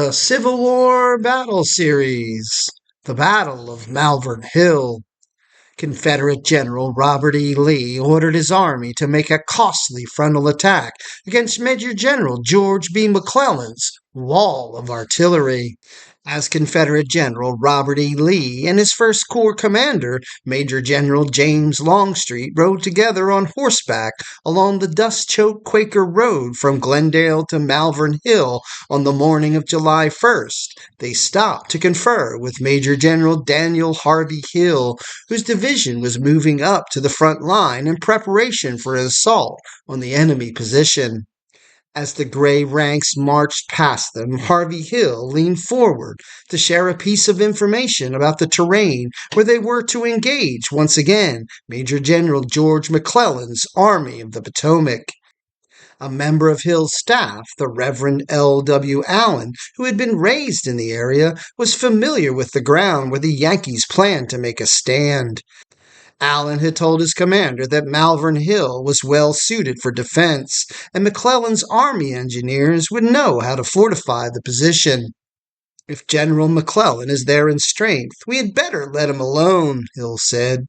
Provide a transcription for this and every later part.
The Civil War Battle Series. The Battle of Malvern Hill. Confederate General Robert E. Lee ordered his army to make a costly frontal attack against Major General George B. McClellan's wall of artillery. As Confederate General Robert E. Lee and his First Corps commander, Major General James Longstreet, rode together on horseback along the dust-choked Quaker Road from Glendale to Malvern Hill on the morning of July 1st, they stopped to confer with Major General Daniel Harvey Hill, whose division was moving up to the front line in preparation for an assault on the enemy position. As the gray ranks marched past them, Harvey Hill leaned forward to share a piece of information about the terrain where they were to engage once again Major General George McClellan's Army of the Potomac. A member of Hill's staff, the Reverend L. W. Allen, who had been raised in the area, was familiar with the ground where the Yankees planned to make a stand. Allen had told his commander that Malvern Hill was well suited for defense, and McClellan's army engineers would know how to fortify the position. "If General McClellan is there in strength, we had better let him alone," Hill said.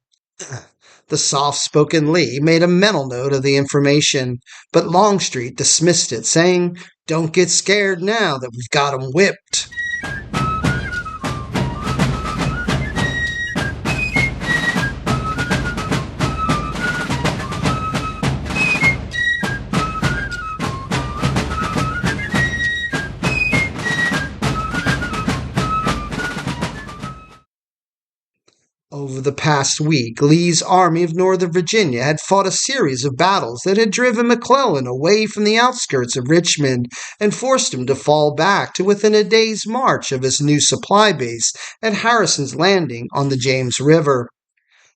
The soft-spoken Lee made a mental note of the information, but Longstreet dismissed it, saying, "Don't get scared now that we've got 'em whipped." Over the past week, Lee's Army of Northern Virginia had fought a series of battles that had driven McClellan away from the outskirts of Richmond and forced him to fall back to within a day's march of his new supply base at Harrison's Landing on the James River.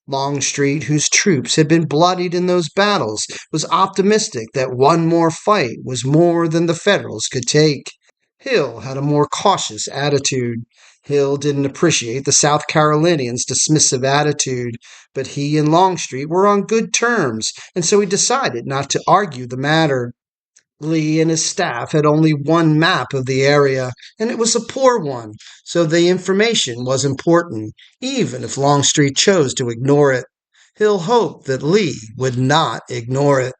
Longstreet, whose troops had been bloodied in those battles, was optimistic that one more fight was more than the Federals could take. Hill had a more cautious attitude. Hill didn't appreciate the South Carolinians' dismissive attitude, but he and Longstreet were on good terms, and so he decided not to argue the matter. Lee and his staff had only one map of the area, and it was a poor one, so the information was important, even if Longstreet chose to ignore it. Hill hoped that Lee would not ignore it.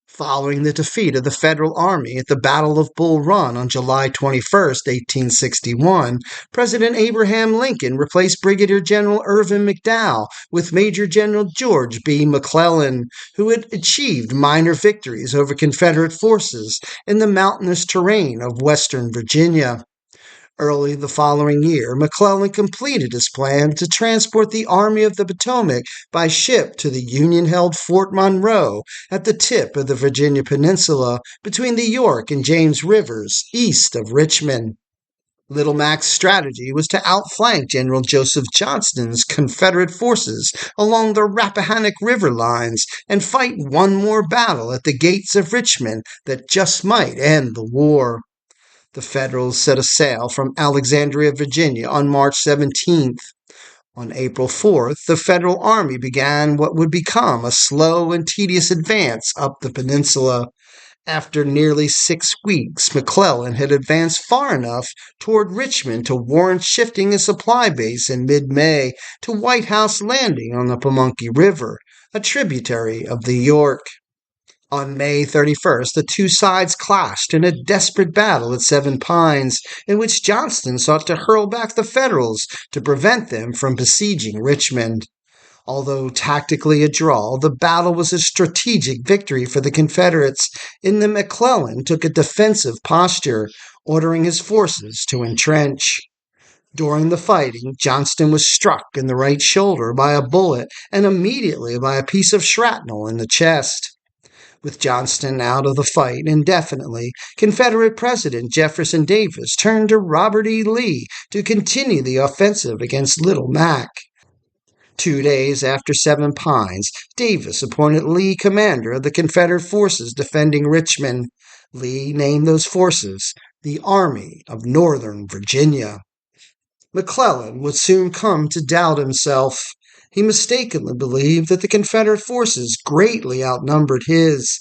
Following the defeat of the Federal Army at the Battle of Bull Run on July 21, 1861, President Abraham Lincoln replaced Brigadier General Irvin McDowell with Major General George B. McClellan, who had achieved minor victories over Confederate forces in the mountainous terrain of western Virginia. Early the following year, McClellan completed his plan to transport the Army of the Potomac by ship to the Union-held Fort Monroe at the tip of the Virginia Peninsula between the York and James Rivers, east of Richmond. Little Mac's strategy was to outflank General Joseph Johnston's Confederate forces along the Rappahannock River lines and fight one more battle at the gates of Richmond that just might end the war. The Federals set sail from Alexandria, Virginia on March 17th. On April 4th, the Federal Army began what would become a slow and tedious advance up the peninsula. After nearly 6 weeks, McClellan had advanced far enough toward Richmond to warrant shifting his supply base in mid-May to White House Landing on the Pamunkey River, a tributary of the York. On May 31st, the two sides clashed in a desperate battle at Seven Pines, in which Johnston sought to hurl back the Federals to prevent them from besieging Richmond. Although tactically a draw, the battle was a strategic victory for the Confederates, in that McClellan took a defensive posture, ordering his forces to entrench. During the fighting, Johnston was struck in the right shoulder by a bullet and immediately by a piece of shrapnel in the chest. With Johnston out of the fight indefinitely, Confederate President Jefferson Davis turned to Robert E. Lee to continue the offensive against Little Mac. 2 days after Seven Pines, Davis appointed Lee commander of the Confederate forces defending Richmond. Lee named those forces the Army of Northern Virginia. McClellan would soon come to doubt himself. He mistakenly believed that the Confederate forces greatly outnumbered his.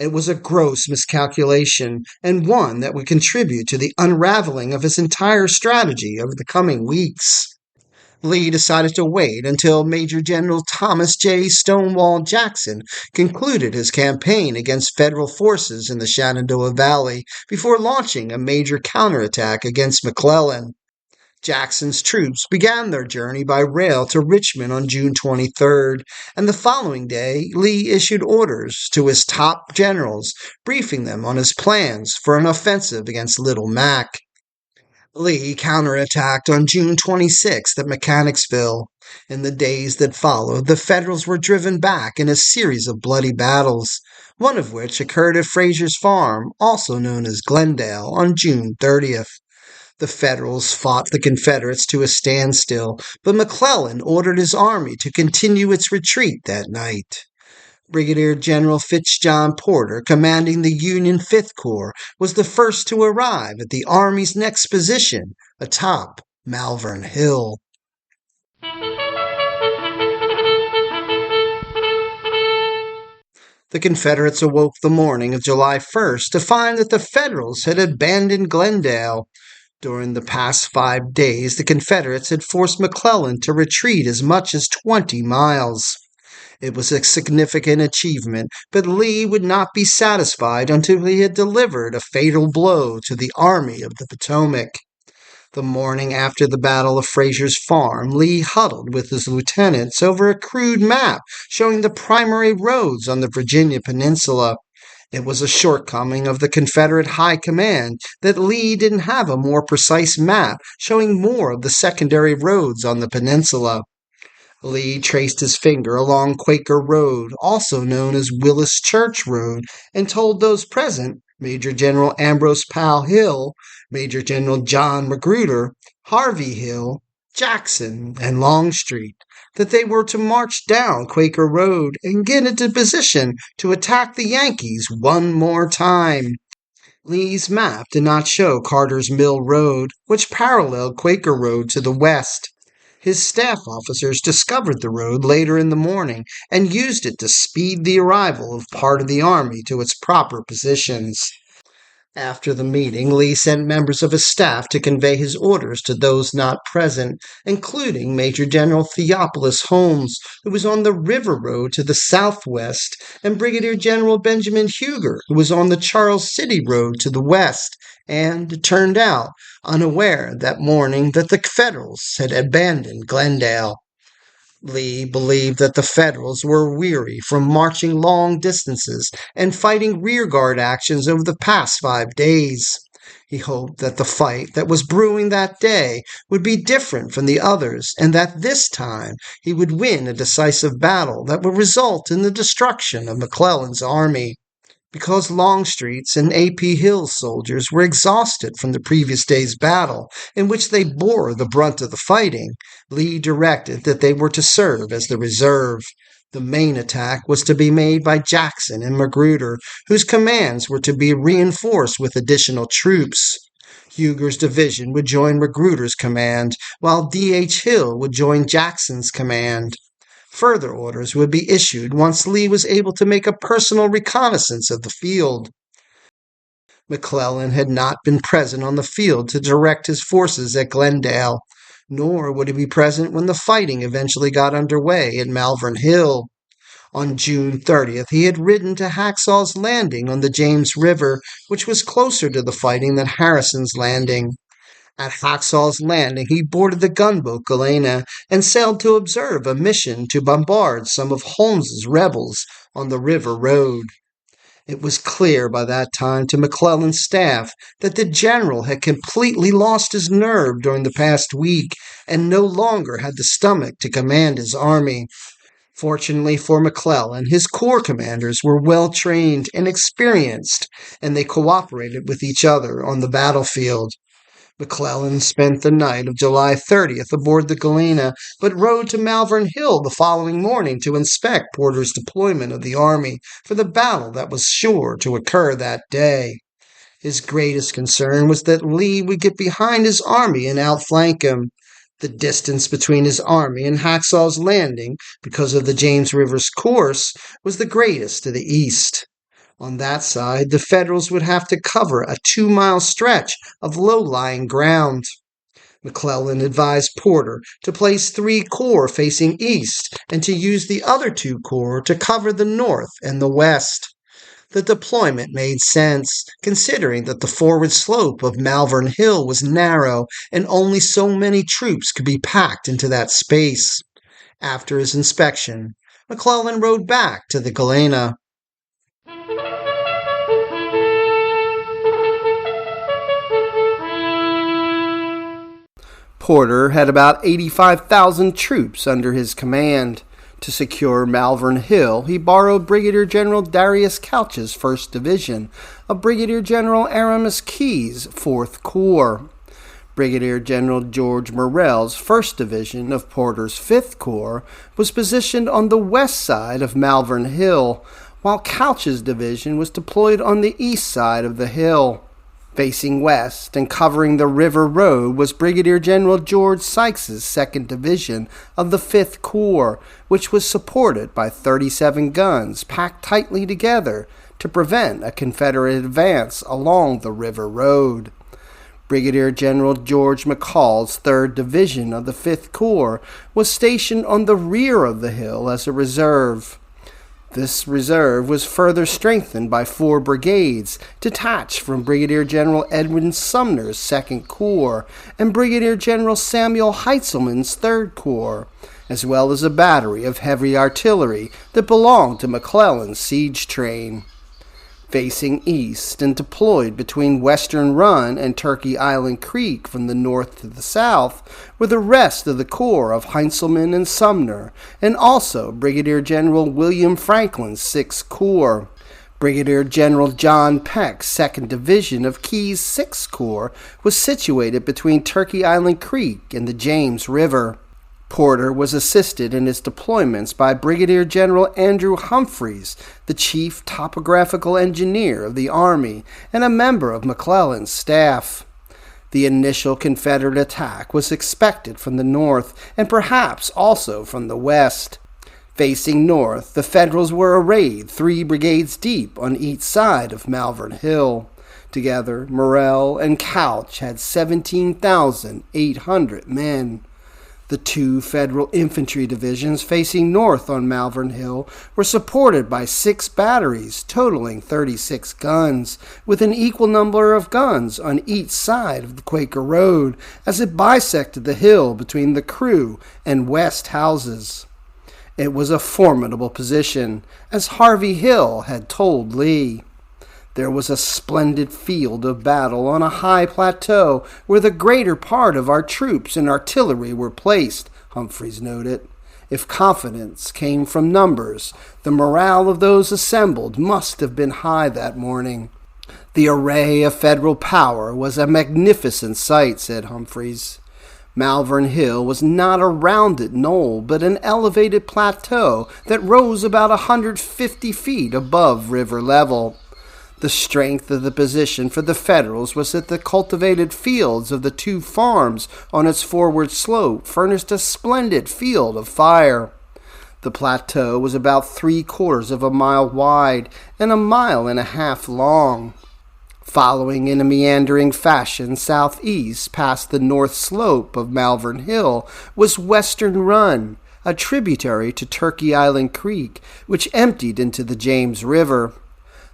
It was a gross miscalculation, and one that would contribute to the unraveling of his entire strategy over the coming weeks. Lee decided to wait until Major General Thomas J. Stonewall Jackson concluded his campaign against Federal forces in the Shenandoah Valley before launching a major counterattack against McClellan. Jackson's troops began their journey by rail to Richmond on June 23rd, and the following day Lee issued orders to his top generals, briefing them on his plans for an offensive against Little Mac. Lee counterattacked on June 26th at Mechanicsville. In the days that followed, the Federals were driven back in a series of bloody battles, one of which occurred at Frazier's Farm, also known as Glendale, on June 30th. The Federals fought the Confederates to a standstill, but McClellan ordered his army to continue its retreat that night. Brigadier General Fitzjohn Porter, commanding the Union Fifth Corps, was the first to arrive at the Army's next position atop Malvern Hill. The Confederates awoke the morning of July 1st to find that the Federals had abandoned Glendale. During the past 5 days, the Confederates had forced McClellan to retreat as much as 20 miles. It was a significant achievement, but Lee would not be satisfied until he had delivered a fatal blow to the Army of the Potomac. The morning after the Battle of Frazier's Farm, Lee huddled with his lieutenants over a crude map showing the primary roads on the Virginia Peninsula. It was a shortcoming of the Confederate High Command that Lee didn't have a more precise map showing more of the secondary roads on the peninsula. Lee traced his finger along Quaker Road, also known as Willis Church Road, and told those present, Major General Ambrose Powell Hill, Major General John Magruder, Harvey Hill, Jackson, and Longstreet, that they were to march down Quaker Road and get into position to attack the Yankees one more time. Lee's map did not show Carter's Mill Road, which paralleled Quaker Road to the west. His staff officers discovered the road later in the morning and used it to speed the arrival of part of the army to its proper positions. After the meeting, Lee sent members of his staff to convey his orders to those not present, including Major General Theophilus Holmes, who was on the River Road to the southwest, and Brigadier General Benjamin Huger, who was on the Charles City Road to the west, and, it turned out, unaware that morning that the Federals had abandoned Glendale. Lee believed that the Federals were weary from marching long distances and fighting rearguard actions over the past 5 days. He hoped that the fight that was brewing that day would be different from the others, and that this time he would win a decisive battle that would result in the destruction of McClellan's army. Because Longstreet's and A.P. Hill's soldiers were exhausted from the previous day's battle, in which they bore the brunt of the fighting, Lee directed that they were to serve as the reserve. The main attack was to be made by Jackson and Magruder, whose commands were to be reinforced with additional troops. Huger's division would join Magruder's command, while D.H. Hill would join Jackson's command. Further orders would be issued once Lee was able to make a personal reconnaissance of the field. McClellan had not been present on the field to direct his forces at Glendale, nor would he be present when the fighting eventually got underway at Malvern Hill. On June 30th, he had ridden to Hacksaw's Landing on the James River, which was closer to the fighting than Harrison's Landing. At Hacksaw's Landing, he boarded the gunboat Galena and sailed to observe a mission to bombard some of Holmes's rebels on the river road. It was clear by that time to McClellan's staff that the general had completely lost his nerve during the past week and no longer had the stomach to command his army. Fortunately for McClellan, his corps commanders were well trained and experienced, and they cooperated with each other on the battlefield. McClellan spent the night of July 30th aboard the Galena, but rode to Malvern Hill the following morning to inspect Porter's deployment of the army for the battle that was sure to occur that day. His greatest concern was that Lee would get behind his army and outflank him. The distance between his army and Hacksaw's Landing, because of the James River's course, was the greatest to the east. On that side, the Federals would have to cover a 2-mile stretch of low-lying ground. McClellan advised Porter to place 3 corps facing east and to use the other 2 corps to cover the north and the west. The deployment made sense, considering that the forward slope of Malvern Hill was narrow and only so many troops could be packed into that space. After his inspection, McClellan rode back to the Galena. Porter had about 85,000 troops under his command. To secure Malvern Hill, he borrowed Brigadier General Darius Couch's 1st Division of Brigadier General Aramis Keyes' 4th Corps. Brigadier General George Morrell's 1st Division of Porter's 5th Corps was positioned on the west side of Malvern Hill, while Couch's division was deployed on the east side of the hill. Facing west and covering the river road was Brigadier General George Sykes's 2nd Division of the 5th Corps, which was supported by 37 guns packed tightly together to prevent a Confederate advance along the river road. Brigadier General George McCall's 3rd Division of the 5th Corps was stationed on the rear of the hill as a reserve. This reserve was further strengthened by 4 brigades detached from Brigadier General Edwin Sumner's 2nd Corps and Brigadier General Samuel Heintzelman's 3rd Corps, as well as a battery of heavy artillery that belonged to McClellan's siege train. Facing east and deployed between Western Run and Turkey Island Creek from the north to the south were the rest of the corps of Heintzelman and Sumner, and also Brigadier General William Franklin's 6th Corps. Brigadier General John Peck's 2nd Division of Keyes' 6th Corps was situated between Turkey Island Creek and the James River. Porter was assisted in his deployments by Brigadier General Andrew Humphreys, the chief topographical engineer of the Army and a member of McClellan's staff. The initial Confederate attack was expected from the north and perhaps also from the west. Facing north, the Federals were arrayed 3 brigades deep on each side of Malvern Hill. Together, Morrell and Couch had 17,800 men. The 2 Federal infantry divisions facing north on Malvern Hill were supported by 6 batteries totaling 36 guns, with an equal number of guns on each side of the Quaker Road as it bisected the hill between the Crew and West houses. It was a formidable position, as Harvey Hill had told Lee. There was a splendid field of battle on a high plateau where the greater part of our troops and artillery were placed, Humphreys noted. If confidence came from numbers, the morale of those assembled must have been high that morning. The array of Federal power was a magnificent sight, said Humphreys. Malvern Hill was not a rounded knoll, but an elevated plateau that rose about 150 feet above river level. The strength of the position for the Federals was that the cultivated fields of the 2 farms on its forward slope furnished a splendid field of fire. The plateau was about 3/4 of a mile wide and 1.5 miles long. Following in a meandering fashion southeast past the north slope of Malvern Hill was Western Run, a tributary to Turkey Island Creek, which emptied into the James River.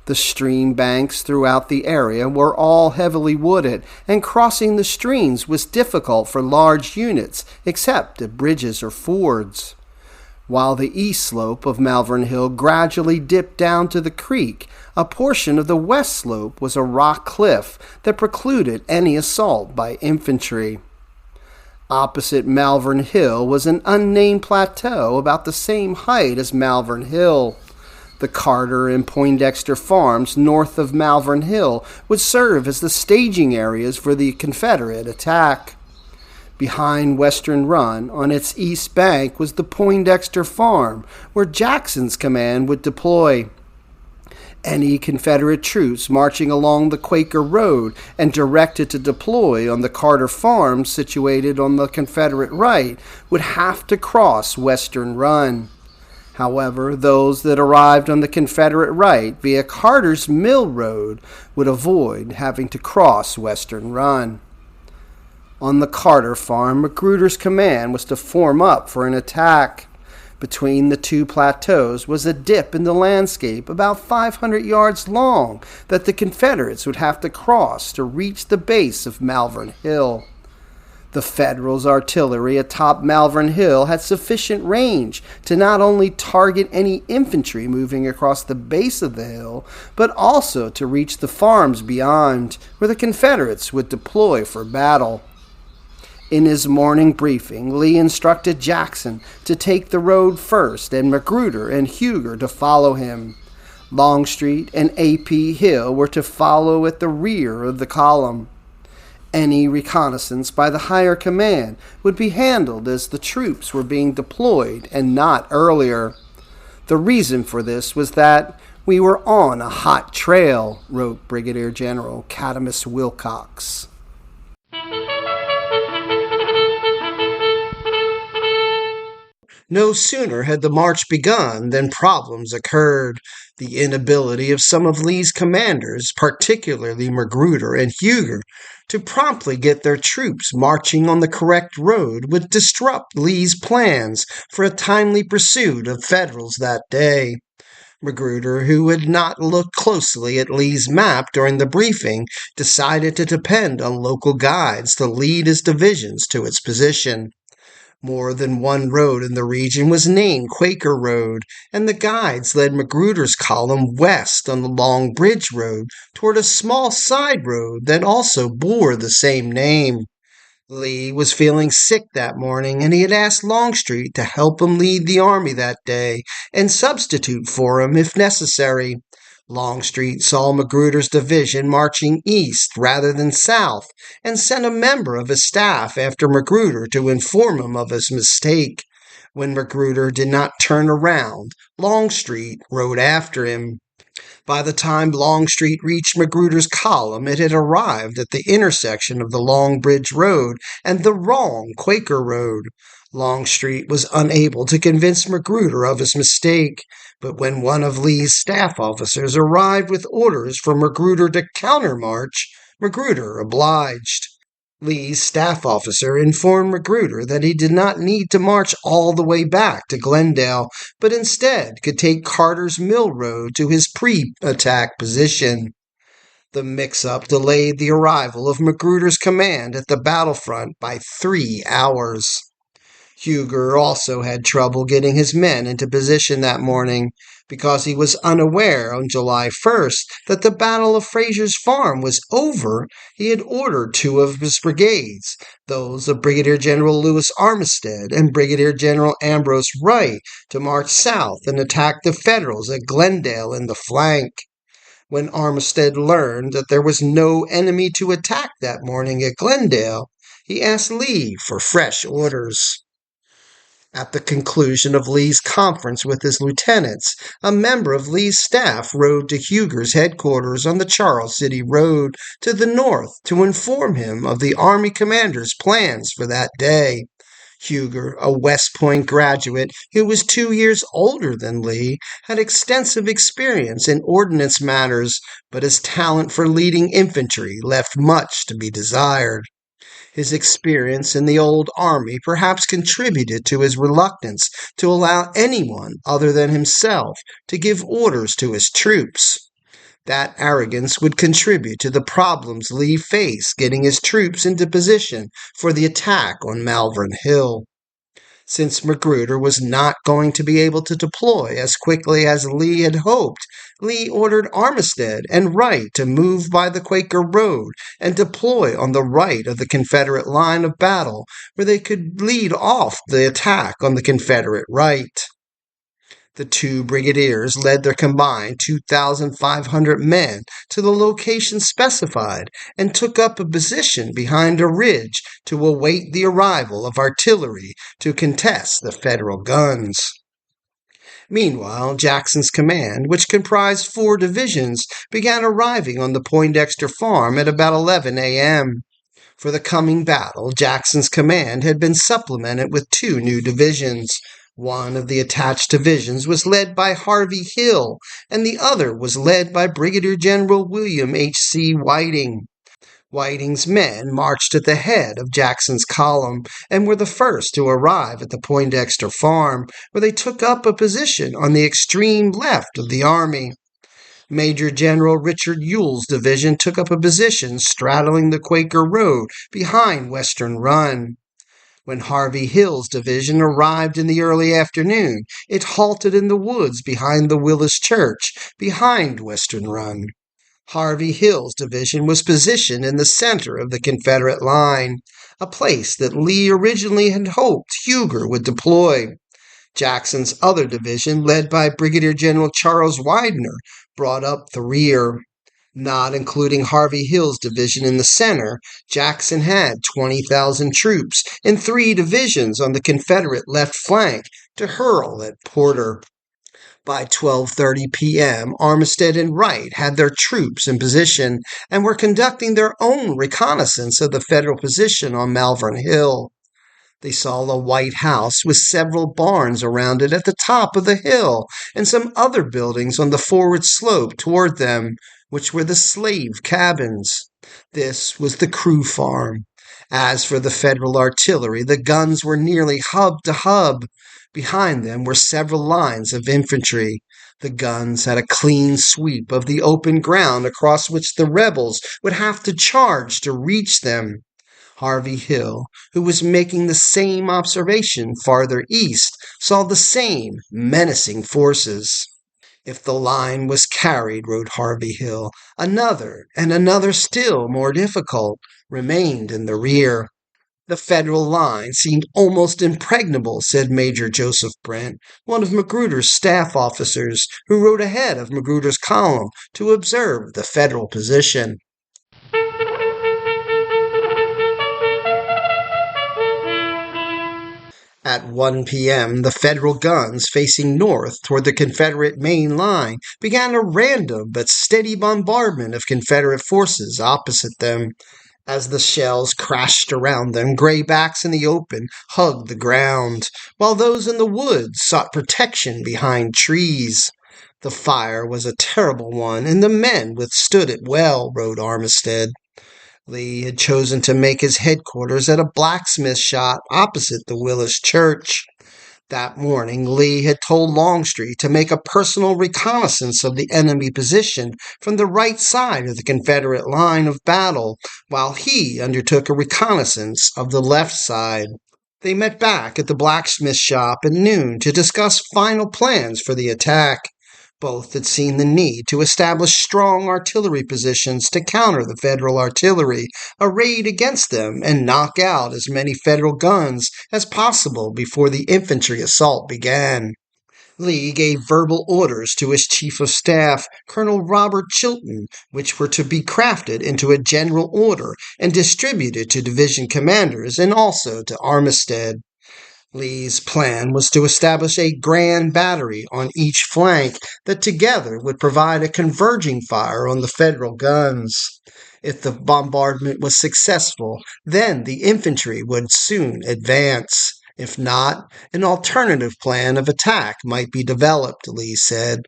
The stream banks throughout the area were all heavily wooded, and crossing the streams was difficult for large units except at bridges or fords. While the east slope of Malvern Hill gradually dipped down to the creek, a portion of the west slope was a rock cliff that precluded any assault by infantry. Opposite Malvern Hill was an unnamed plateau about the same height as Malvern Hill. The Carter and Poindexter farms north of Malvern Hill would serve as the staging areas for the Confederate attack. Behind Western Run, on its east bank, was the Poindexter farm, where Jackson's command would deploy. Any Confederate troops marching along the Quaker Road and directed to deploy on the Carter farms situated on the Confederate right would have to cross Western Run. However, those that arrived on the Confederate right via Carter's Mill Road would avoid having to cross Western Run. On the Carter farm, Magruder's command was to form up for an attack. Between the two plateaus was a dip in the landscape about 500 yards long that the Confederates would have to cross to reach the base of Malvern Hill. The Federals' artillery atop Malvern Hill had sufficient range to not only target any infantry moving across the base of the hill, but also to reach the farms beyond, where the Confederates would deploy for battle. In his morning briefing, Lee instructed Jackson to take the road first and Magruder and Huger to follow him. Longstreet and A.P. Hill were to follow at the rear of the column. Any reconnaissance by the higher command would be handled as the troops were being deployed and not earlier. The reason for this was that we were on a hot trail, wrote Brigadier General Cadamus Wilcox. No sooner had the march begun than problems occurred. The inability of some of Lee's commanders, particularly Magruder and Huger, to promptly get their troops marching on the correct road would disrupt Lee's plans for a timely pursuit of Federals that day. Magruder, who had not looked closely at Lee's map during the briefing, decided to depend on local guides to lead his divisions to its position. More than one road in the region was named Quaker Road, and the guides led Magruder's column west on the Long Bridge Road toward a small side road that also bore the same name. Lee was feeling sick that morning, and he had asked Longstreet to help him lead the army that day and substitute for him if necessary. Longstreet saw Magruder's division marching east rather than south and sent a member of his staff after Magruder to inform him of his mistake. When Magruder did not turn around, Longstreet rode after him. By the time Longstreet reached Magruder's column, it had arrived at the intersection of the Long Bridge Road and the wrong Quaker Road. Longstreet was unable to convince Magruder of his mistake, but when one of Lee's staff officers arrived with orders for Magruder to countermarch, Magruder obliged. Lee's staff officer informed Magruder that he did not need to march all the way back to Glendale, but instead could take Carter's Mill Road to his pre-attack position. The mix-up delayed the arrival of Magruder's command at the battlefront by 3 hours. Huger also had trouble getting his men into position that morning. Because he was unaware on July 1st that the Battle of Frazier's Farm was over, he had ordered 2 of his brigades, those of Brigadier General Lewis Armistead and Brigadier General Ambrose Wright, to march south and attack the Federals at Glendale in the flank. When Armistead learned that there was no enemy to attack that morning at Glendale, he asked Lee for fresh orders. At the conclusion of Lee's conference with his lieutenants, a member of Lee's staff rode to Huger's headquarters on the Charles City Road to the north to inform him of the Army commander's plans for that day. Huger, a West Point graduate who was 2 years older than Lee, had extensive experience in ordnance matters, but his talent for leading infantry left much to be desired. His experience in the old army perhaps contributed to his reluctance to allow anyone other than himself to give orders to his troops. That arrogance would contribute to the problems Lee faced getting his troops into position for the attack on Malvern Hill. Since Magruder was not going to be able to deploy as quickly as Lee had hoped, Lee ordered Armistead and Wright to move by the Quaker Road and deploy on the right of the Confederate line of battle, where they could lead off the attack on the Confederate right. The 2 brigadiers led their combined 2,500 men to the location specified and took up a position behind a ridge to await the arrival of artillery to contest the Federal guns. Meanwhile, Jackson's command, which comprised 4 divisions, began arriving on the Poindexter farm at about 11 a.m. For the coming battle, Jackson's command had been supplemented with 2 new divisions. One of the attached divisions was led by Harvey Hill, and the other was led by Brigadier General William H.C. Whiting. Whiting's men marched at the head of Jackson's column and were the first to arrive at the Poindexter farm, where they took up a position on the extreme left of the army. Major General Richard Ewell's division took up a position straddling the Quaker Road behind Western Run. When Harvey Hill's division arrived in the early afternoon, it halted in the woods behind the Willis Church, behind Western Run. Harvey Hill's division was positioned in the center of the Confederate line, a place that Lee originally had hoped Huger would deploy. Jackson's other division, led by Brigadier General Charles Widener, brought up the rear. Not including Harvey Hill's division in the center, Jackson had 20,000 troops in 3 divisions on the Confederate left flank to hurl at Porter. By 12:30 p.m., Armistead and Wright had their troops in position and were conducting their own reconnaissance of the Federal position on Malvern Hill. They saw a white house with several barns around it at the top of the hill and some other buildings on the forward slope toward them, which were the slave cabins. This was the crew farm. As for the Federal artillery, the guns were nearly hub to hub. Behind them were several lines of infantry. The guns had a clean sweep of the open ground across which the rebels would have to charge to reach them. Harvey Hill, who was making the same observation farther east, saw the same menacing forces. If the line was carried, wrote Harvey Hill, another, and another still more difficult, remained in the rear. The Federal line seemed almost impregnable, said Major Joseph Brent, one of Magruder's staff officers, who rode ahead of Magruder's column to observe the Federal position. At 1 p.m., the Federal guns facing north toward the Confederate main line began a random but steady bombardment of Confederate forces opposite them. As the shells crashed around them, graybacks in the open hugged the ground, while those in the woods sought protection behind trees. The fire was a terrible one, and the men withstood it well, wrote Armistead. Lee had chosen to make his headquarters at a blacksmith shop opposite the Willis Church. That morning, Lee had told Longstreet to make a personal reconnaissance of the enemy position from the right side of the Confederate line of battle, while he undertook a reconnaissance of the left side. They met back at the blacksmith shop at noon to discuss final plans for the attack. Both had seen the need to establish strong artillery positions to counter the Federal artillery arrayed against them and knock out as many Federal guns as possible before the infantry assault began. Lee gave verbal orders to his chief of staff, Colonel Robert Chilton, which were to be crafted into a general order and distributed to division commanders and also to Armistead. Lee's plan was to establish a grand battery on each flank that together would provide a converging fire on the Federal guns. If the bombardment was successful, then the infantry would soon advance. If not, an alternative plan of attack might be developed, Lee said.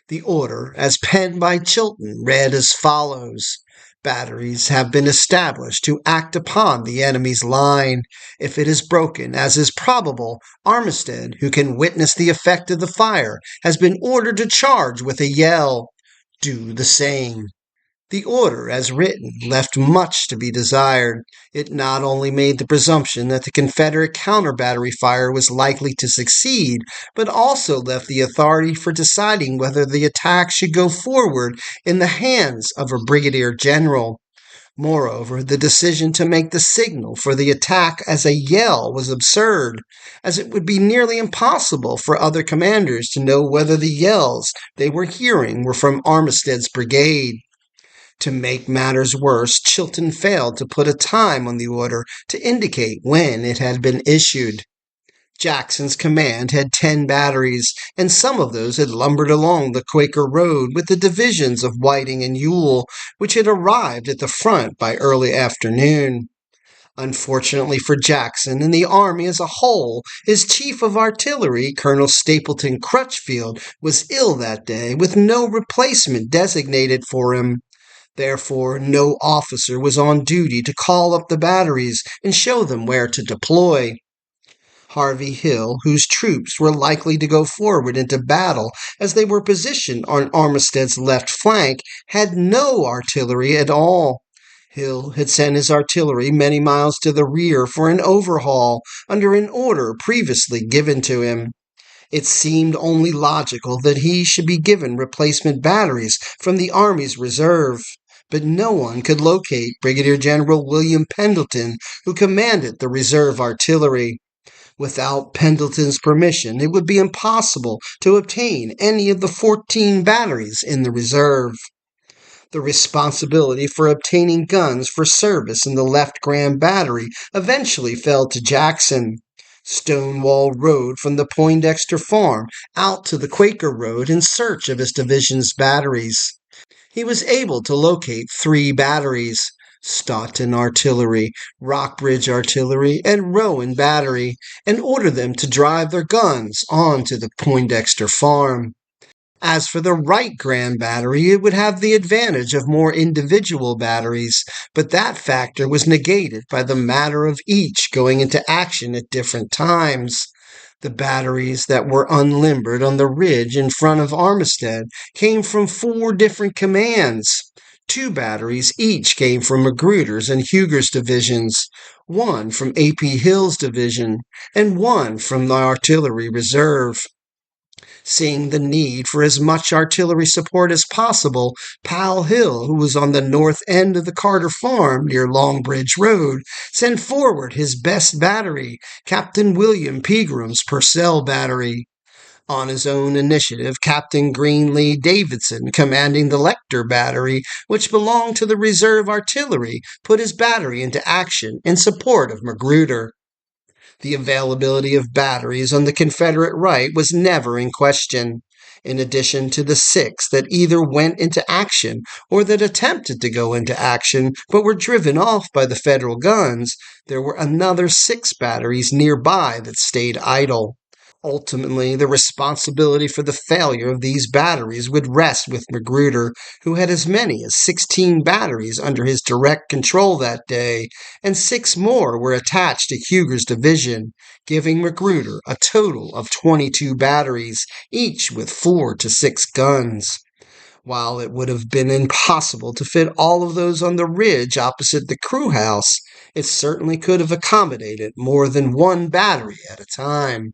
The order, as penned by Chilton, read as follows. Batteries have been established to act upon the enemy's line. If it is broken, as is probable, Armistead, who can witness the effect of the fire, has been ordered to charge with a yell. Do the same. The order, as written, left much to be desired. It not only made the presumption that the Confederate counter-battery fire was likely to succeed, but also left the authority for deciding whether the attack should go forward in the hands of a brigadier general. Moreover, the decision to make the signal for the attack as a yell was absurd, as it would be nearly impossible for other commanders to know whether the yells they were hearing were from Armistead's brigade. To make matters worse, Chilton failed to put a time on the order to indicate when it had been issued. Jackson's command had 10 batteries, and some of those had lumbered along the Quaker Road with the divisions of Whiting and Ewell, which had arrived at the front by early afternoon. Unfortunately for Jackson and the army as a whole, his chief of artillery, Colonel Stapleton Crutchfield, was ill that day, with no replacement designated for him. Therefore, no officer was on duty to call up the batteries and show them where to deploy. Harvey Hill, whose troops were likely to go forward into battle as they were positioned on Armistead's left flank, had no artillery at all. Hill had sent his artillery many miles to the rear for an overhaul under an order previously given to him. It seemed only logical that he should be given replacement batteries from the Army's reserve, but no one could locate Brigadier General William Pendleton, who commanded the reserve artillery. Without Pendleton's permission, it would be impossible to obtain any of the 14 batteries in the reserve. The responsibility for obtaining guns for service in the Left Grand Battery eventually fell to Jackson. Stonewall rode from the Poindexter farm out to the Quaker Road in search of his division's batteries. He was able to locate 3 batteries: Staunton Artillery, Rockbridge Artillery, and Rowan Battery, and order them to drive their guns on to the Poindexter farm. As for the right Grand Battery, it would have the advantage of more individual batteries, but that factor was negated by the matter of each going into action at different times. The batteries that were unlimbered on the ridge in front of Armistead came from 4 different commands. 2 batteries each came from Magruder's and Huger's divisions, 1 from A.P. Hill's division, and 1 from the Artillery Reserve. Seeing the need for as much artillery support as possible, Pal Hill, who was on the north end of the Carter Farm near Longbridge Road, sent forward his best battery, Captain William Pegram's Purcell Battery. On his own initiative, Captain Greenlee Davidson, commanding the Lecter Battery, which belonged to the reserve artillery, put his battery into action in support of Magruder. The availability of batteries on the Confederate right was never in question. In addition to the 6 that either went into action or that attempted to go into action but were driven off by the Federal guns, there were another 6 batteries nearby that stayed idle. Ultimately, the responsibility for the failure of these batteries would rest with Magruder, who had as many as 16 batteries under his direct control that day, and 6 more were attached to Huger's division, giving Magruder a total of 22 batteries, each with 4 to 6 guns. While it would have been impossible to fit all of those on the ridge opposite the crew house, it certainly could have accommodated more than 1 battery at a time.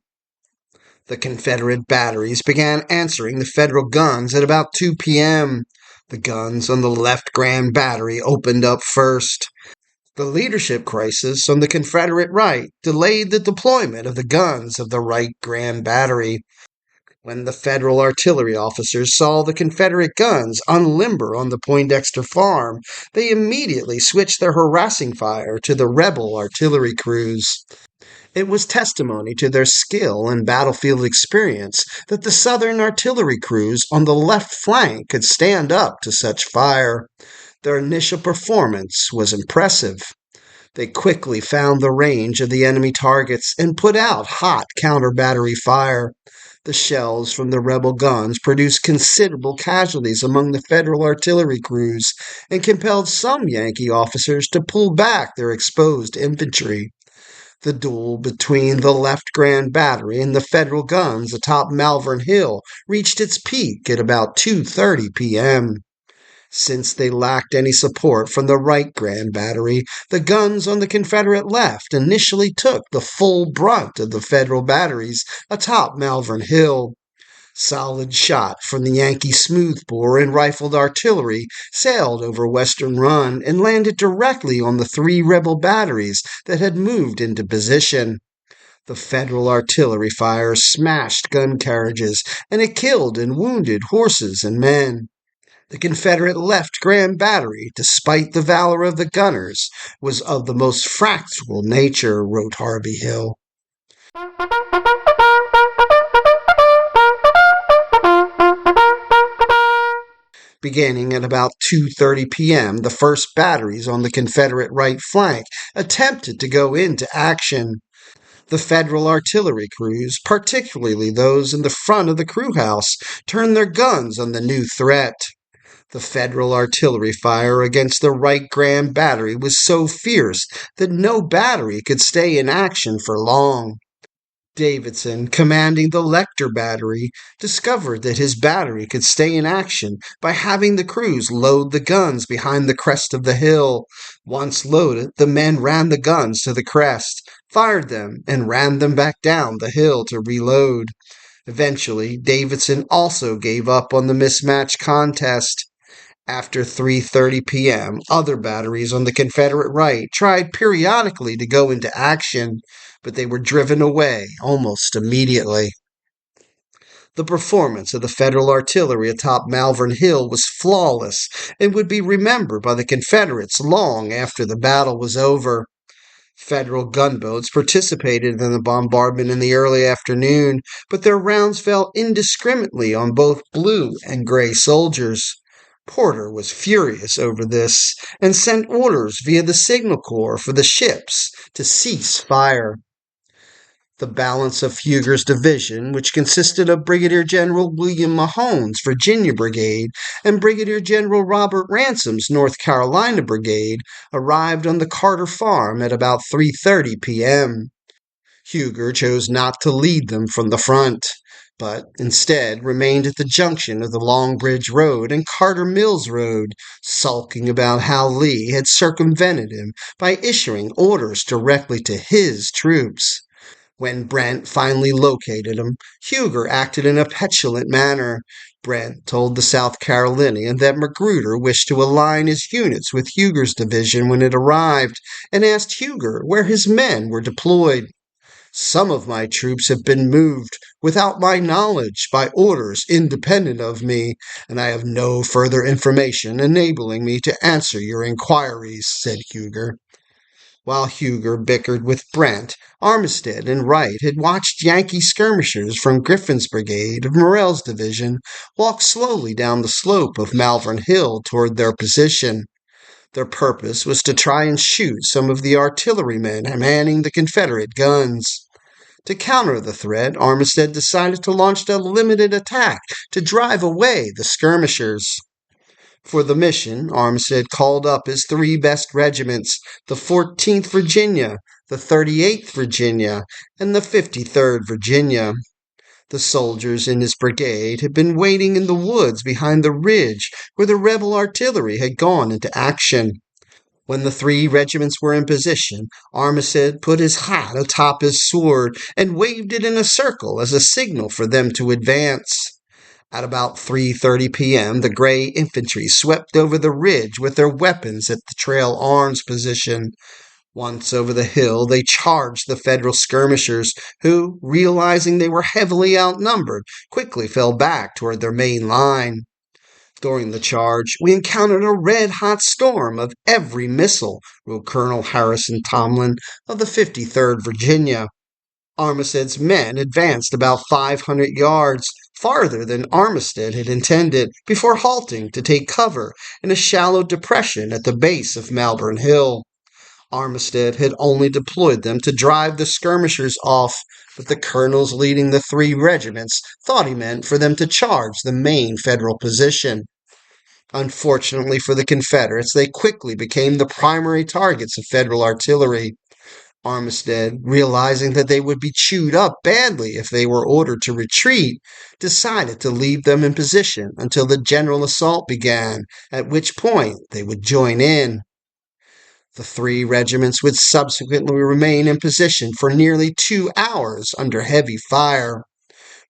The Confederate batteries began answering the Federal guns at about 2 p.m. The guns on the left Grand Battery opened up first. The leadership crisis on the Confederate right delayed the deployment of the guns of the right Grand Battery. When the Federal artillery officers saw the Confederate guns unlimber on the Poindexter farm, they immediately switched their harassing fire to the rebel artillery crews. It was testimony to their skill and battlefield experience that the Southern artillery crews on the left flank could stand up to such fire. Their initial performance was impressive. They quickly found the range of the enemy targets and put out hot counter-battery fire. The shells from the rebel guns produced considerable casualties among the Federal artillery crews and compelled some Yankee officers to pull back their exposed infantry. The duel between the left Grand Battery and the Federal guns atop Malvern Hill reached its peak at about 2:30 p.m. Since they lacked any support from the right Grand Battery, the guns on the Confederate left initially took the full brunt of the Federal batteries atop Malvern Hill. Solid shot from the Yankee smoothbore and rifled artillery sailed over Western Run and landed directly on the 3 rebel batteries that had moved into position. The Federal artillery fire smashed gun carriages, and it killed and wounded horses and men. The Confederate left Grand Battery, despite the valor of the gunners, was of the most fractional nature, wrote Harvey Hill. Beginning at about 2:30 p.m., the first batteries on the Confederate right flank attempted to go into action. The Federal artillery crews, particularly those in the front of the crew house, turned their guns on the new threat. The Federal artillery fire against the Right Grand Battery was so fierce that no battery could stay in action for long. Davidson, commanding the Lecter Battery, discovered that his battery could stay in action by having the crews load the guns behind the crest of the hill. Once loaded, the men ran the guns to the crest, fired them, and ran them back down the hill to reload. Eventually, Davidson also gave up on the mismatch contest. After 3:30 p.m., other batteries on the Confederate right tried periodically to go into action, but they were driven away almost immediately. The performance of the Federal artillery atop Malvern Hill was flawless and would be remembered by the Confederates long after the battle was over. Federal gunboats participated in the bombardment in the early afternoon, but their rounds fell indiscriminately on both blue and gray soldiers. Porter was furious over this and sent orders via the Signal Corps for the ships to cease fire. The balance of Huger's division, which consisted of Brigadier General William Mahone's Virginia Brigade and Brigadier General Robert Ransom's North Carolina Brigade, arrived on the Carter Farm at about 3:30 p.m. Huger chose not to lead them from the front, but instead remained at the junction of the Long Bridge Road and Carter Mills Road, sulking about how Lee had circumvented him by issuing orders directly to his troops. When Brent finally located him, Huger acted in a petulant manner. Brent told the South Carolinian that Magruder wished to align his units with Huger's division when it arrived, and asked Huger where his men were deployed. "Some of my troops have been moved, without my knowledge, by orders independent of me, and I have no further information enabling me to answer your inquiries," said Huger. While Huger bickered with Brent, Armistead and Wright had watched Yankee skirmishers from Griffin's brigade of Morrell's division walk slowly down the slope of Malvern Hill toward their position. Their purpose was to try and shoot some of the artillerymen manning the Confederate guns. To counter the threat, Armistead decided to launch a limited attack to drive away the skirmishers. For the mission, Armistead called up his three best regiments, the 14th Virginia, the 38th Virginia, and the 53rd Virginia. The soldiers in his brigade had been waiting in the woods behind the ridge where the rebel artillery had gone into action. When the three regiments were in position, Armistead put his hat atop his sword and waved it in a circle as a signal for them to advance. At about 3:30 p.m., the Gray infantry swept over the ridge with their weapons at the trail arms position. Once over the hill, they charged the Federal skirmishers, who, realizing they were heavily outnumbered, quickly fell back toward their main line. During the charge, we encountered a red-hot storm of every missile, wrote Colonel Harrison Tomlin of the 53rd Virginia. Armistead's men advanced about 500 yards, farther than Armistead had intended, before halting to take cover in a shallow depression at the base of Malvern Hill. Armistead had only deployed them to drive the skirmishers off, but the colonels leading the three regiments thought he meant for them to charge the main Federal position. Unfortunately for the Confederates, they quickly became the primary targets of Federal artillery. Armistead, realizing that they would be chewed up badly if they were ordered to retreat, decided to leave them in position until the general assault began, at which point they would join in. The three regiments would subsequently remain in position for nearly 2 hours under heavy fire.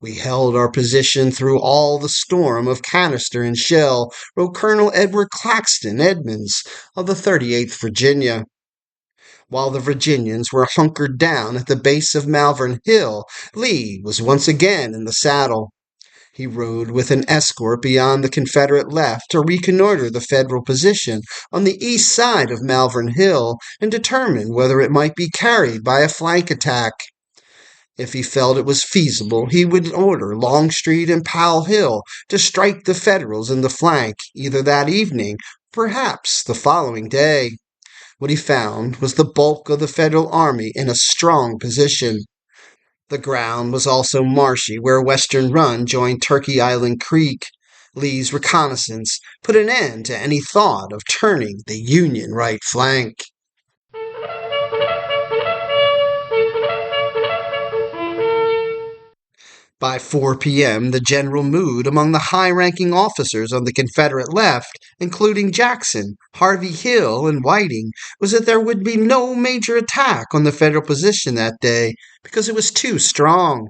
"We held our position through all the storm of canister and shell," wrote Colonel Edward Claxton Edmonds of the 38th Virginia. While the Virginians were hunkered down at the base of Malvern Hill, Lee was once again in the saddle. He rode with an escort beyond the Confederate left to reconnoiter the Federal position on the east side of Malvern Hill and determine whether it might be carried by a flank attack. If he felt it was feasible, he would order Longstreet and Powell Hill to strike the Federals in the flank either that evening, perhaps the following day. What he found was the bulk of the Federal army in a strong position. The ground was also marshy where Western Run joined Turkey Island Creek. Lee's reconnaissance put an end to any thought of turning the Union right flank. By 4 p.m., the general mood among the high-ranking officers on the Confederate left, including Jackson, Harvey Hill, and Whiting, was that there would be no major attack on the Federal position that day because it was too strong.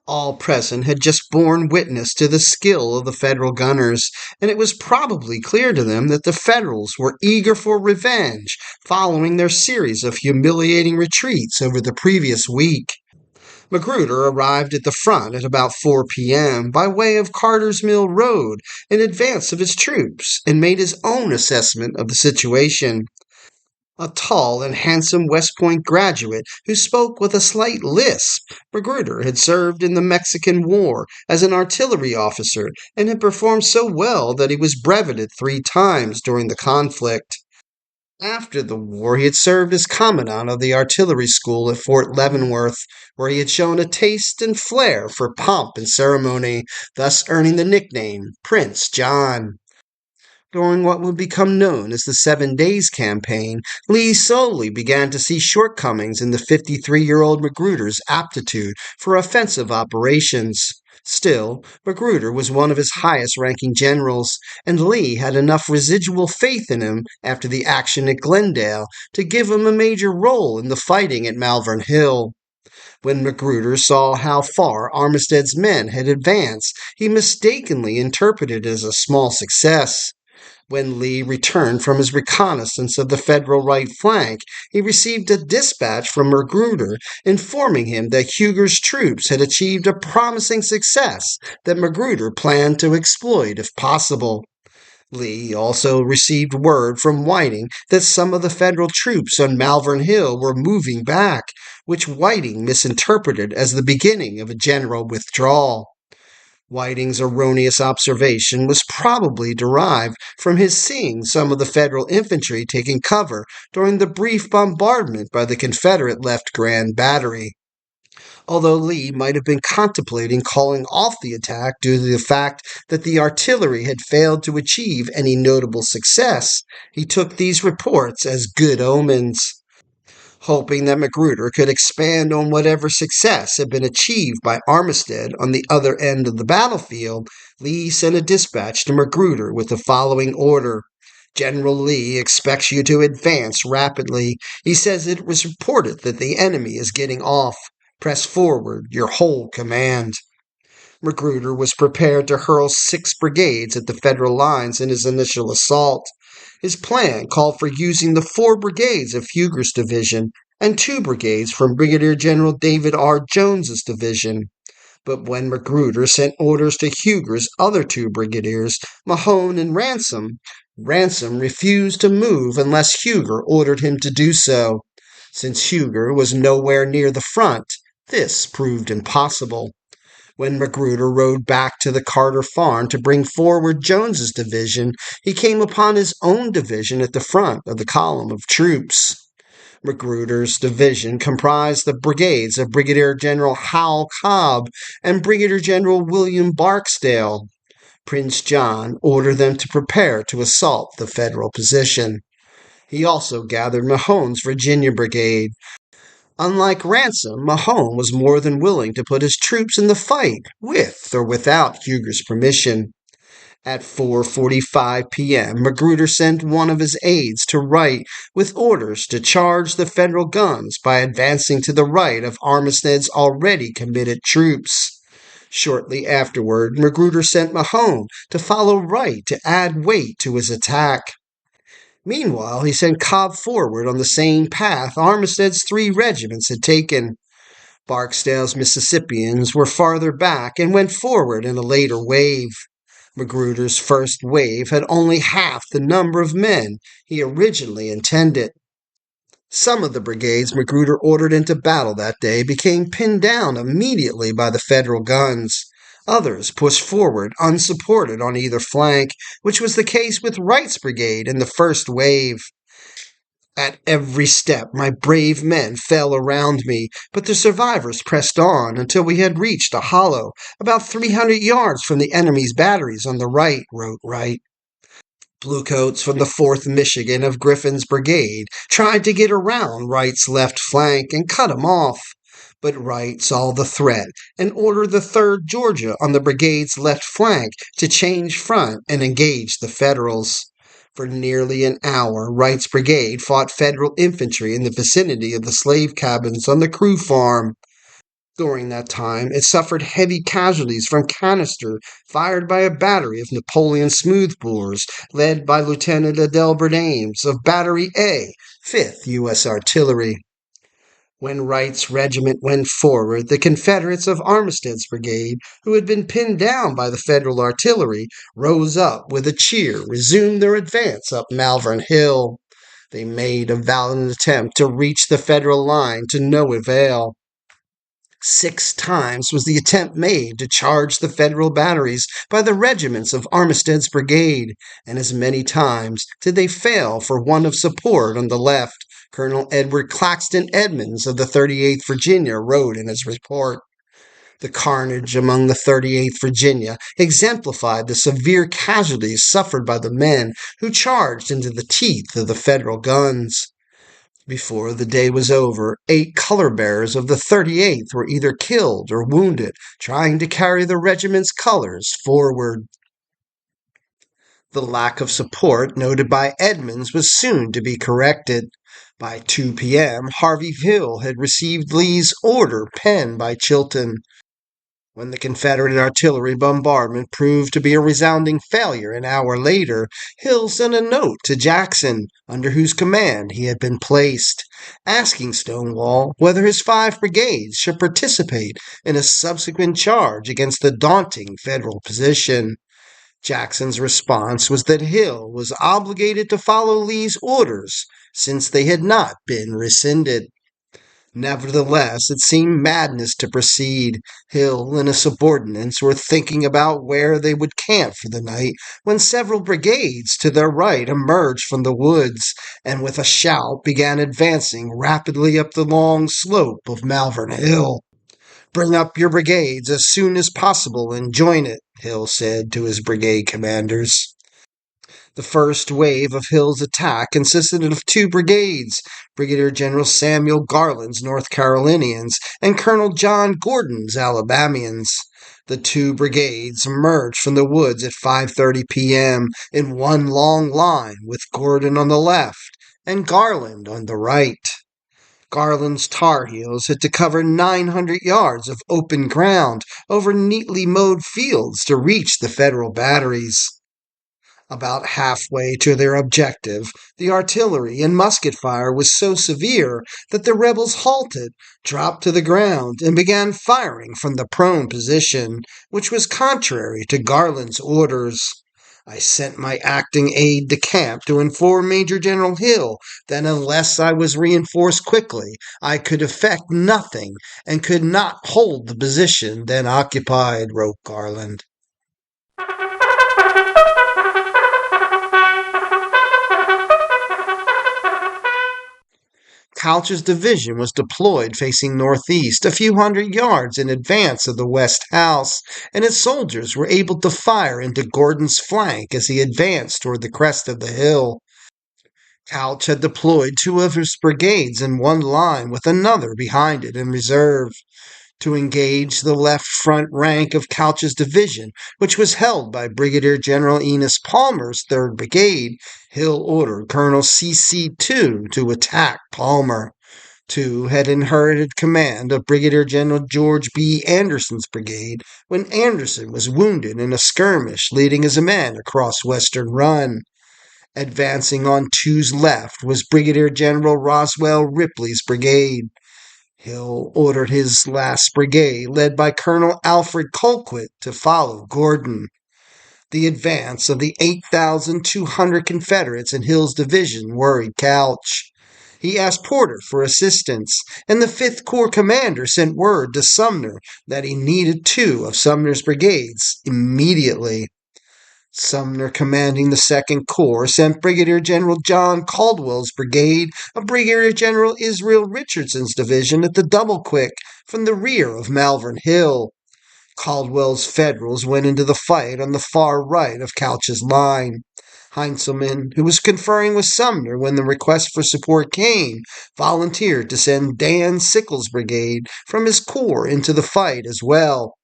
All present had just borne witness to the skill of the Federal gunners, and it was probably clear to them that the Federals were eager for revenge following their series of humiliating retreats over the previous week. Magruder arrived at the front at about 4 p.m. by way of Carter's Mill Road in advance of his troops and made his own assessment of the situation. A tall and handsome West Point graduate who spoke with a slight lisp, Magruder had served in the Mexican War as an artillery officer and had performed so well that he was brevetted 3 times during the conflict. After the war, he had served as commandant of the artillery school at Fort Leavenworth, where he had shown a taste and flair for pomp and ceremony, thus earning the nickname Prince John. During what would become known as the 7 Days Campaign, Lee slowly began to see shortcomings in the 53-year-old Magruder's aptitude for offensive operations. Still, Magruder was one of his highest-ranking generals, and Lee had enough residual faith in him after the action at Glendale to give him a major role in the fighting at Malvern Hill. When Magruder saw how far Armistead's men had advanced, he mistakenly interpreted it as a small success. When Lee returned from his reconnaissance of the Federal right flank, he received a dispatch from Magruder informing him that Huger's troops had achieved a promising success that Magruder planned to exploit if possible. Lee also received word from Whiting that some of the Federal troops on Malvern Hill were moving back, which Whiting misinterpreted as the beginning of a general withdrawal. Whiting's erroneous observation was probably derived from his seeing some of the Federal infantry taking cover during the brief bombardment by the Confederate left Grand Battery. Although Lee might have been contemplating calling off the attack due to the fact that the artillery had failed to achieve any notable success, he took these reports as good omens. Hoping that Magruder could expand on whatever success had been achieved by Armistead on the other end of the battlefield, Lee sent a dispatch to Magruder with the following order. General Lee expects you to advance rapidly. He says it was reported that the enemy is getting off. Press forward your whole command. Magruder was prepared to hurl 6 brigades at the Federal lines in his initial assault. His plan called for using the 4 brigades of Huger's division and 2 brigades from Brigadier General David R. Jones's division. But when Magruder sent orders to Huger's other 2 brigadiers, Mahone and Ransom refused to move unless Huger ordered him to do so. Since Huger was nowhere near the front, this proved impossible. When Magruder rode back to the Carter farm to bring forward Jones's division, he came upon his own division at the front of the column of troops. Magruder's division comprised the brigades of Brigadier General Howell Cobb and Brigadier General William Barksdale. Prince John ordered them to prepare to assault the Federal position. He also gathered Mahone's Virginia Brigade. Unlike Ransom, Mahone was more than willing to put his troops in the fight, with or without Huger's permission. At 4:45 p.m., Magruder sent one of his aides to Wright with orders to charge the Federal guns by advancing to the right of Armistead's already committed troops. Shortly afterward, Magruder sent Mahone to follow Wright to add weight to his attack. Meanwhile, he sent Cobb forward on the same path Armistead's 3 regiments had taken. Barksdale's Mississippians were farther back and went forward in a later wave. Magruder's first wave had only half the number of men he originally intended. Some of the brigades Magruder ordered into battle that day became pinned down immediately by the Federal guns. Others pushed forward unsupported on either flank, which was the case with Wright's brigade in the first wave. At every step, my brave men fell around me, but the survivors pressed on until we had reached a hollow about 300 yards from the enemy's batteries on the right, wrote Wright. Bluecoats from the 4th Michigan of Griffin's brigade tried to get around Wright's left flank and cut him off, but Wright saw the threat and ordered the 3rd Georgia on the brigade's left flank to change front and engage the Federals. For nearly an hour, Wright's brigade fought Federal infantry in the vicinity of the slave cabins on the Crew Farm. During that time, it suffered heavy casualties from canister fired by a battery of Napoleon smoothbores led by Lieutenant Adelbert Ames of Battery A, 5th U.S. Artillery. When Wright's regiment went forward, the Confederates of Armistead's brigade, who had been pinned down by the Federal artillery, rose up with a cheer, resumed their advance up Malvern Hill. They made a valiant attempt to reach the Federal line to no avail. 6 times was the attempt made to charge the Federal batteries by the regiments of Armistead's brigade, and as many times did they fail for want of support on the left, Colonel Edward Claxton Edmonds of the 38th Virginia wrote in his report. The carnage among the 38th Virginia exemplified the severe casualties suffered by the men who charged into the teeth of the Federal guns. Before the day was over, 8 color bearers of the 38th were either killed or wounded, trying to carry the regiment's colors forward. The lack of support noted by Edmonds was soon to be corrected. By 2 p.m., Harvey Hill had received Lee's order penned by Chilton. When the Confederate artillery bombardment proved to be a resounding failure an hour later, Hill sent a note to Jackson, under whose command he had been placed, asking Stonewall whether his 5 brigades should participate in a subsequent charge against the daunting Federal position. Jackson's response was that Hill was obligated to follow Lee's orders, since they had not been rescinded. Nevertheless, it seemed madness to proceed. Hill and his subordinates were thinking about where they would camp for the night when several brigades to their right emerged from the woods and with a shout began advancing rapidly up the long slope of Malvern Hill. "Bring up your brigades as soon as possible and join it," Hill said to his brigade commanders. The first wave of Hill's attack consisted of 2 brigades, Brigadier General Samuel Garland's North Carolinians and Colonel John Gordon's Alabamians. The 2 brigades emerged from the woods at 5:30 p.m. in one long line, with Gordon on the left and Garland on the right. Garland's Tar Heels had to cover 900 yards of open ground over neatly mowed fields to reach the Federal batteries. About halfway to their objective, the artillery and musket fire was so severe that the rebels halted, dropped to the ground, and began firing from the prone position, which was contrary to Garland's orders. I sent my acting aide-de-camp to inform Major General Hill that unless I was reinforced quickly, I could effect nothing and could not hold the position then occupied, wrote Garland. Couch's division was deployed facing northeast a few hundred yards in advance of the West House, and its soldiers were able to fire into Gordon's flank as he advanced toward the crest of the hill. Couch had deployed 2 of his brigades in one line with another behind it in reserve to engage the left front rank of Couch's division, which was held by Brigadier General Enos Palmer's 3rd Brigade. Hill ordered Colonel C.C. II to attack Palmer. II had inherited command of Brigadier General George B. Anderson's brigade when Anderson was wounded in a skirmish leading his men across Western Run. Advancing on II's left was Brigadier General Roswell Ripley's brigade. Hill ordered his last brigade, led by Colonel Alfred Colquitt, to follow Gordon. The advance of the 8,200 Confederates in Hill's division worried Couch. He asked Porter for assistance, and the 5th Corps commander sent word to Sumner that he needed 2 of Sumner's brigades immediately. Sumner, commanding the 2nd Corps, sent Brigadier General John Caldwell's brigade of Brigadier General Israel Richardson's division at the Double Quick from the rear of Malvern Hill. Caldwell's Federals went into the fight on the far right of Couch's line. Heintzelman, who was conferring with Sumner when the request for support came, volunteered to send Dan Sickles' brigade from his corps into the fight as well.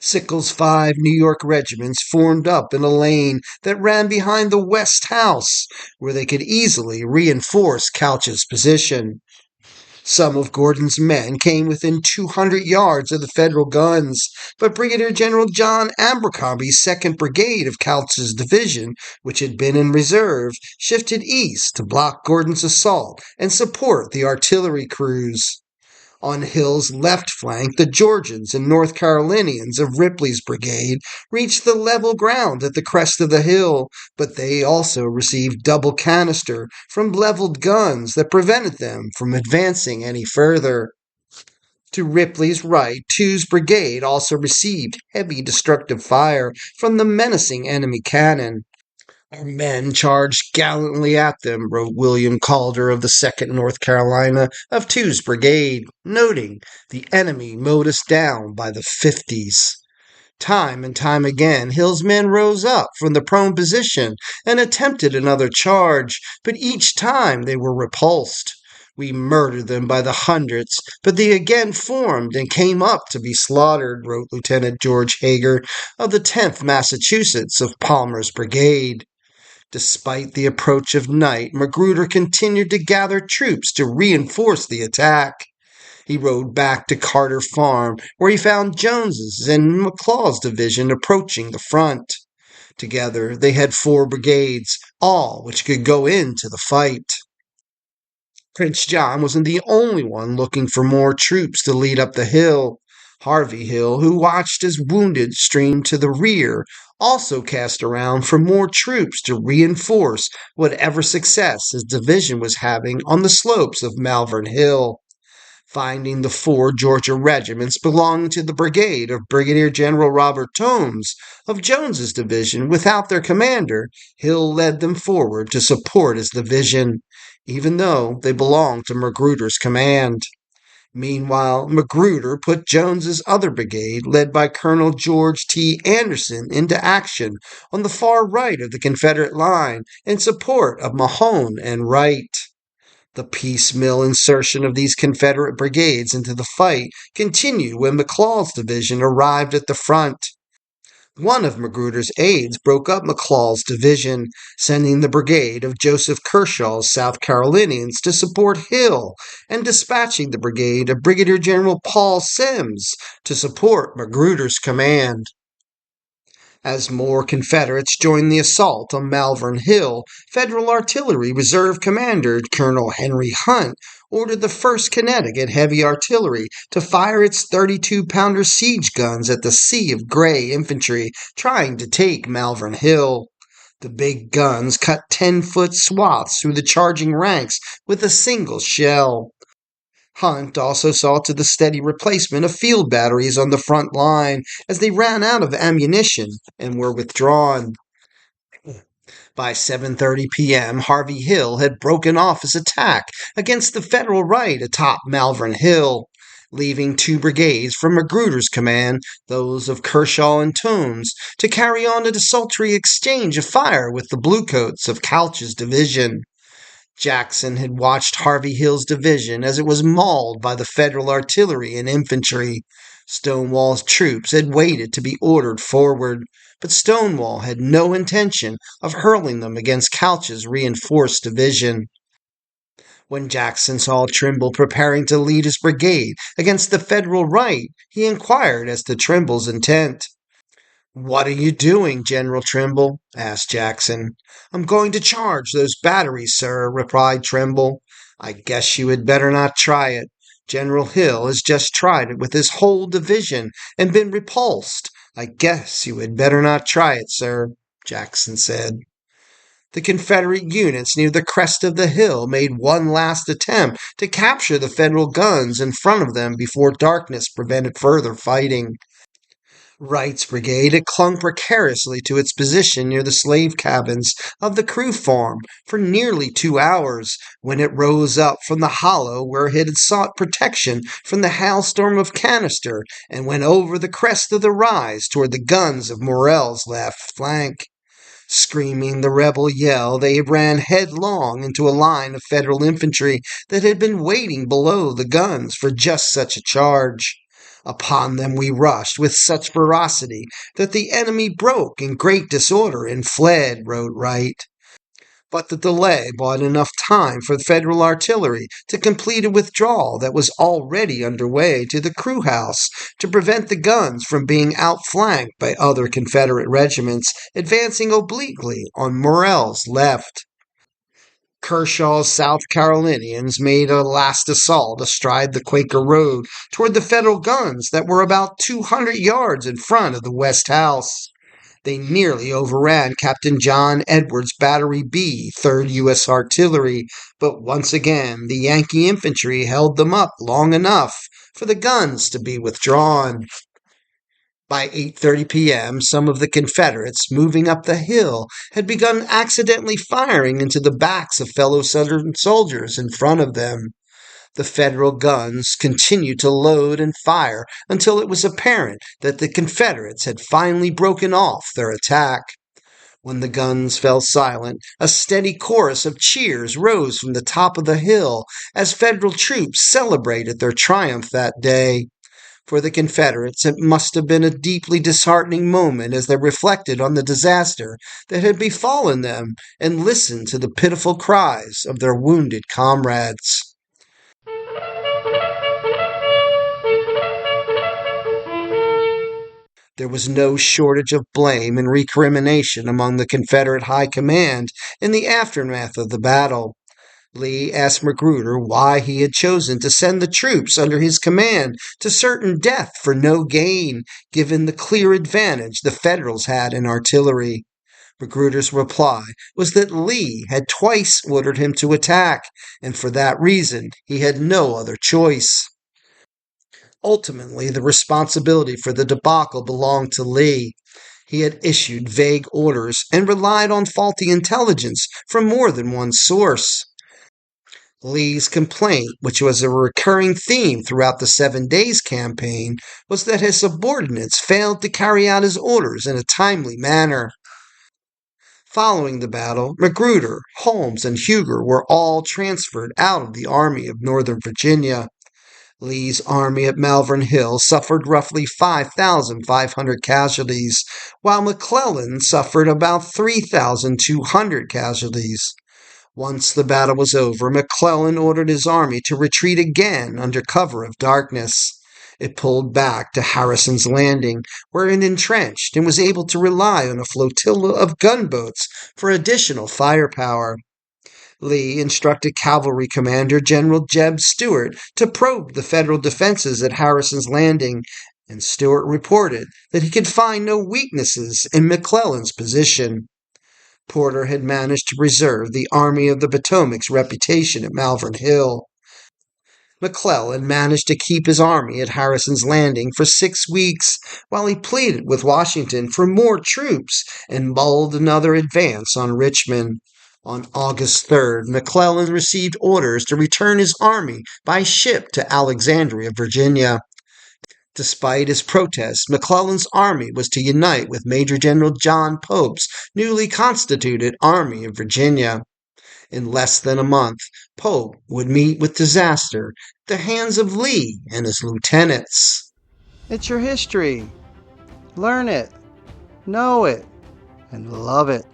Sickles' 5 New York regiments formed up in a lane that ran behind the West House, where they could easily reinforce Couch's position. Some of Gordon's men came within 200 yards of the Federal guns, but Brigadier General John Abercrombie's 2nd Brigade of Couch's division, which had been in reserve, shifted east to block Gordon's assault and support the artillery crews. On Hill's left flank, the Georgians and North Carolinians of Ripley's brigade reached the level ground at the crest of the hill, but they also received double canister from leveled guns that prevented them from advancing any further. To Ripley's right, 2's brigade also received heavy destructive fire from the menacing enemy cannon. Our men charged gallantly at them, wrote William Calder of the 2nd North Carolina of 2's brigade, noting, the enemy mowed us down by the 50s. Time and time again, Hill's men rose up from the prone position and attempted another charge, but each time they were repulsed. We murdered them by the hundreds, but they again formed and came up to be slaughtered, wrote Lieutenant George Hager of the 10th Massachusetts of Palmer's brigade. Despite the approach of night, Magruder continued to gather troops to reinforce the attack. He rode back to Carter Farm, where he found Jones's and McClaw's division approaching the front. Together, they had 4 brigades, all which could go into the fight. Prince John wasn't the only one looking for more troops to lead up the hill. Harvey Hill, who watched as wounded streamed to the rear, also cast around for more troops to reinforce whatever success his division was having on the slopes of Malvern Hill. Finding the 4 Georgia regiments belonging to the brigade of Brigadier General Robert E of Jones's division without their commander, Hill led them forward to support his division, even though they belonged to Magruder's command. Meanwhile, Magruder put Jones's other brigade, led by Colonel George T. Anderson, into action on the far right of the Confederate line in support of Mahone and Wright. The piecemeal insertion of these Confederate brigades into the fight continued when McClaw's division arrived at the front. One of Magruder's aides broke up McClaw's division, sending the brigade of Joseph Kershaw's South Carolinians to support Hill, and dispatching the brigade of Brigadier General Paul Semmes to support Magruder's command. As more Confederates joined the assault on Malvern Hill, Federal Artillery Reserve Commander Colonel Henry Hunt ordered the 1st Connecticut Heavy Artillery to fire its 32-pounder siege guns at the sea of gray infantry trying to take Malvern Hill. The big guns cut 10-foot swaths through the charging ranks with a single shell. Hunt also saw to the steady replacement of field batteries on the front line as they ran out of ammunition and were withdrawn. By 7:30 p.m., Harvey Hill had broken off his attack against the Federal right atop Malvern Hill, leaving 2 brigades from Magruder's command, those of Kershaw and Toombs, to carry on a desultory exchange of fire with the Bluecoats of Couch's division. Jackson had watched Harvey Hill's division as it was mauled by the Federal artillery and infantry. Stonewall's troops had waited to be ordered forward, but Stonewall had no intention of hurling them against Couch's reinforced division. When Jackson saw Trimble preparing to lead his brigade against the Federal right, he inquired as to Trimble's intent. "What are you doing, General Trimble?" asked Jackson. "I'm going to charge those batteries, sir," replied Trimble. "I guess you had better not try it. General Hill has just tried it with his whole division and been repulsed. I guess you had better not try it, sir," Jackson said. The Confederate units near the crest of the hill made one last attempt to capture the Federal guns in front of them before darkness prevented further fighting. Wright's brigade had clung precariously to its position near the slave cabins of the Crew farm for nearly 2 hours when it rose up from the hollow where it had sought protection from the hailstorm of canister and went over the crest of the rise toward the guns of Morrell's left flank. Screaming the rebel yell, they ran headlong into a line of Federal infantry that had been waiting below the guns for just such a charge. Upon them we rushed with such ferocity that the enemy broke in great disorder and fled, wrote Wright. But the delay bought enough time for Federal artillery to complete a withdrawal that was already underway to the Crew House to prevent the guns from being outflanked by other Confederate regiments advancing obliquely on Morrell's left. Kershaw's South Carolinians made a last assault astride the Quaker Road toward the Federal guns that were about 200 yards in front of the West House. They nearly overran Captain John Edwards' Battery B, 3rd U.S. Artillery, but once again the Yankee infantry held them up long enough for the guns to be withdrawn. By 8:30 p.m., some of the Confederates moving up the hill had begun accidentally firing into the backs of fellow Southern soldiers in front of them. The Federal guns continued to load and fire until it was apparent that the Confederates had finally broken off their attack. When the guns fell silent, a steady chorus of cheers rose from the top of the hill as Federal troops celebrated their triumph that day. For the Confederates, it must have been a deeply disheartening moment as they reflected on the disaster that had befallen them and listened to the pitiful cries of their wounded comrades. There was no shortage of blame and recrimination among the Confederate high command in the aftermath of the battle. Lee asked Magruder why he had chosen to send the troops under his command to certain death for no gain, given the clear advantage the Federals had in artillery. Magruder's reply was that Lee had twice ordered him to attack, and for that reason he had no other choice. Ultimately, the responsibility for the debacle belonged to Lee. He had issued vague orders and relied on faulty intelligence from more than one source. Lee's complaint, which was a recurring theme throughout the 7 Days Campaign, was that his subordinates failed to carry out his orders in a timely manner. Following the battle, Magruder, Holmes, and Huger were all transferred out of the Army of Northern Virginia. Lee's army at Malvern Hill suffered roughly 5,500 casualties, while McClellan suffered about 3,200 casualties. Once the battle was over, McClellan ordered his army to retreat again under cover of darkness. It pulled back to Harrison's Landing, where it entrenched and was able to rely on a flotilla of gunboats for additional firepower. Lee instructed Cavalry Commander General Jeb Stuart to probe the Federal defenses at Harrison's Landing, and Stuart reported that he could find no weaknesses in McClellan's position. Porter had managed to preserve the Army of the Potomac's reputation at Malvern Hill. McClellan managed to keep his army at Harrison's Landing for 6 weeks while he pleaded with Washington for more troops and mulled another advance on Richmond. On August 3rd, McClellan received orders to return his army by ship to Alexandria, Virginia. Despite his protests, McClellan's army was to unite with Major General John Pope's newly constituted Army of Virginia. In less than a month, Pope would meet with disaster at the hands of Lee and his lieutenants. It's your history. Learn it, know it, and love it.